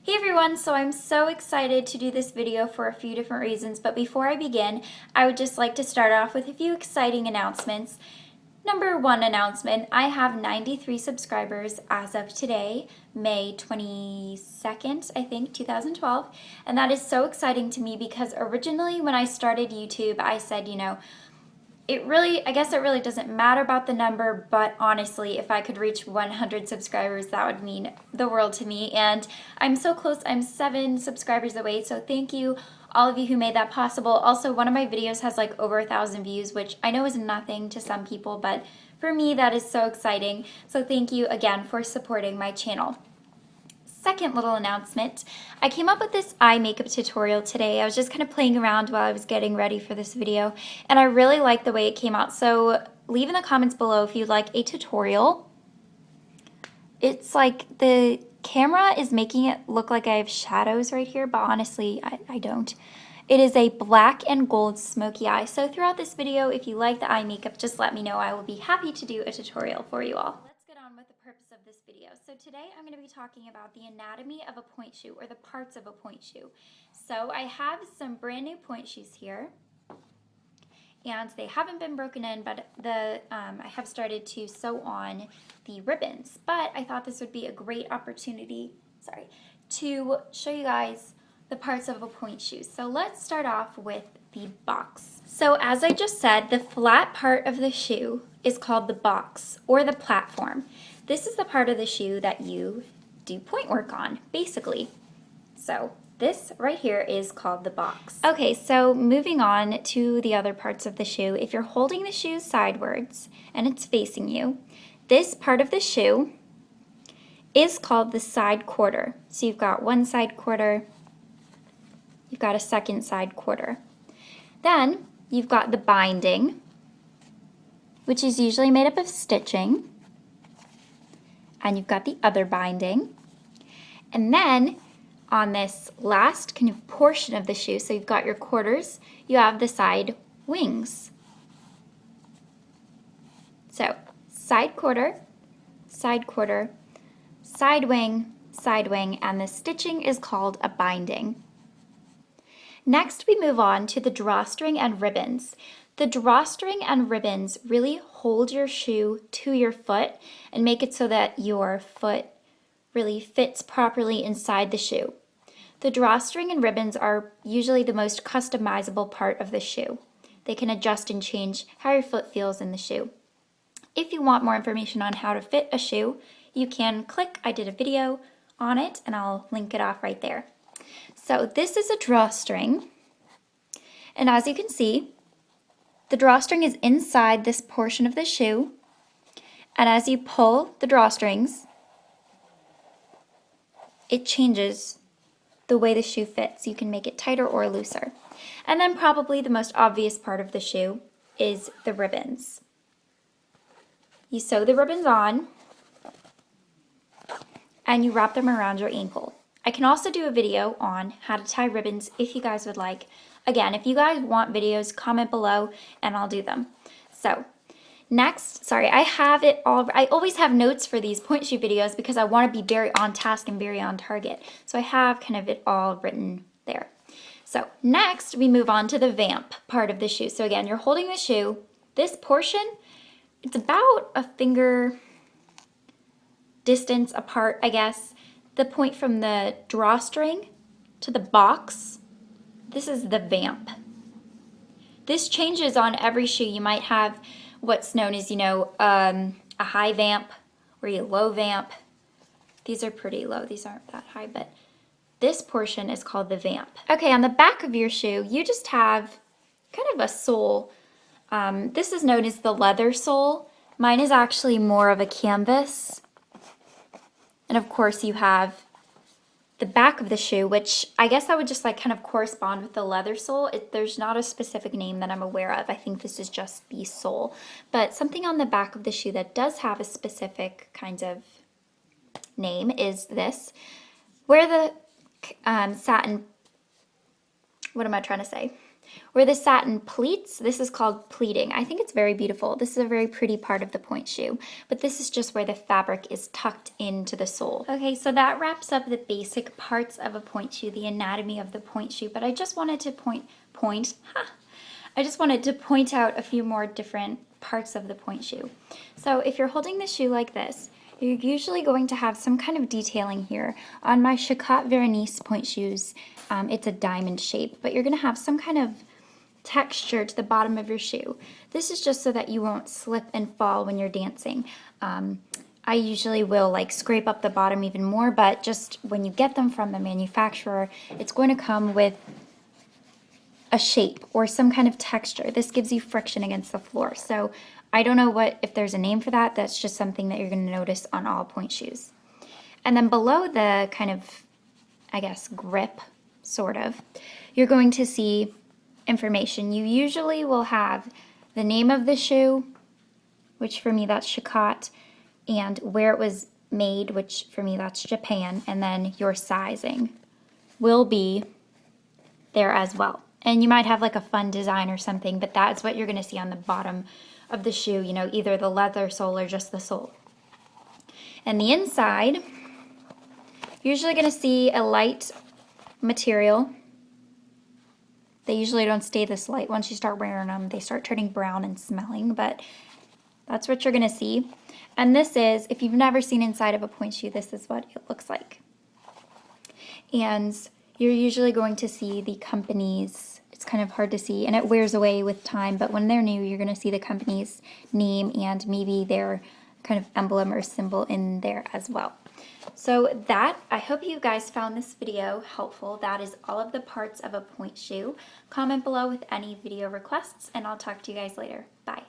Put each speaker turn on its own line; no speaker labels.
Hey everyone, so I'm so excited to do this video for a few different reasons, but before I begin, I would just like to start off with a few exciting announcements. Number one announcement, I have 93 subscribers as of today, May 22nd, I think, 2012, and that is so exciting to me because originally when I started YouTube, I said, I guess it really doesn't matter about the number, but honestly, if I could reach 100 subscribers, that would mean the world to me. And I'm so close. I'm 7 subscribers away. So thank you, all of you who made that possible. Also, one of my videos has like over 1,000 views, which I know is nothing to some people, but for me, that is so exciting. So thank you again for supporting my channel. Second little announcement, I came up with this eye makeup tutorial today. I was just kind of playing around while I was getting ready for this video, and I really like the way it came out. So leave in the comments below if you'd like a tutorial. It's like the camera is making it look like I have shadows right here, but honestly, I don't. It is a black and gold smoky eye. So throughout this video, if you like the eye makeup, just let me know. I will be happy to do a tutorial for you all. Let's get on with the purpose of this video. So today I'm going to be talking about the anatomy of a pointe shoe, or the parts of a pointe shoe. So I have some brand new pointe shoes here, and they haven't been broken in, but I have started to sew on the ribbons. But I thought this would be a great opportunity, to show you guys the parts of a pointe shoe. So let's start off with the box. So as I just said, the flat part of the shoe is called the box, or the platform. This is the part of the shoe that you do pointe work on, basically. So this right here is called the box. Okay, so moving on to the other parts of the shoe. If you're holding the shoe sidewards and it's facing you, this part of the shoe is called the side quarter. So you've got one side quarter, you've got a second side quarter. Then you've got the binding, which is usually made up of stitching. And you've got the other binding. And then on this last kind of portion of the shoe, so you've got your quarters, you have the side wings. So side quarter, side quarter, side wing, and the stitching is called a binding. Next, we move on to the drawstring and ribbons. The drawstring and ribbons really hold your shoe to your foot and make it so that your foot really fits properly inside the shoe. The drawstring and ribbons are usually the most customizable part of the shoe. They can adjust and change how your foot feels in the shoe. If you want more information on how to fit a shoe, you can click, I did a video on it, and I'll link it off right there. So this is a drawstring, and as you can see, the drawstring is inside this portion of the shoe, and as you pull the drawstrings, it changes the way the shoe fits. You can make it tighter or looser. And then probably the most obvious part of the shoe is the ribbons. You sew the ribbons on, and you wrap them around your ankle. I can also do a video on how to tie ribbons if you guys would like. Again, if you guys want videos, comment below and I'll do them. So next, I have it all. I always have notes for these pointe shoe videos because I want to be very on task and very on target. So I have kind of it all written there. So next we move on to the vamp part of the shoe. So again, you're holding the shoe. This portion, it's about a finger distance apart, I guess. The point from the drawstring to the box, this is the vamp. This changes on every shoe. You might have what's known as, a high vamp or a low vamp. These are pretty low. These aren't that high, but this portion is called the vamp. Okay, on the back of your shoe, you just have kind of a sole. This is known as the leather sole. Mine is actually more of a canvas. And of course you have the back of the shoe, which I guess that would just kind of correspond with the leather sole. There's not a specific name that I'm aware of. I think this is just the sole. But something on the back of the shoe that does have a specific kind of name is this. Where the satin, what am I trying to say? Where the satin pleats, this is called pleating. I think it's very beautiful. This is a very pretty part of the pointe shoe, but this is just where the fabric is tucked into the sole. Okay, so that wraps up the basic parts of a pointe shoe, the anatomy of the pointe shoe, but I just wanted to I just wanted to point out a few more different parts of the pointe shoe. So if you're holding the shoe like this, you're usually going to have some kind of detailing here. On my Chicotte Vernice pointe shoes, it's a diamond shape, but you're going to have some kind of texture to the bottom of your shoe. This is just so that you won't slip and fall when you're dancing. I usually will like scrape up the bottom even more, but just when you get them from the manufacturer, it's going to come with a shape or some kind of texture. This gives you friction against the floor. So I don't know if there's a name for that. That's just something that you're going to notice on all pointe shoes. And then below the kind of, I guess, grip, sort of, you're going to see information. You usually will have the name of the shoe, which for me that's Chicotte, and where it was made, which for me that's Japan, and then your sizing will be there as well. And you might have like a fun design or something, but that's what you're going to see on the bottom of the shoe, you know, either the leather sole or just the sole. And the inside, you're usually going to see a light material. They usually don't stay this light. Once you start wearing them, they start turning brown and smelling, but that's what you're going to see. And this is, if you've never seen inside of a pointe shoe, this is what it looks like. And you're usually going to see the company's, it's kind of hard to see, and it wears away with time, but when they're new, you're going to see the company's name and maybe their kind of emblem or symbol in there as well. So I hope you guys found this video helpful. That is all of the parts of a pointe shoe. Comment below with any video requests, and I'll talk to you guys later. Bye.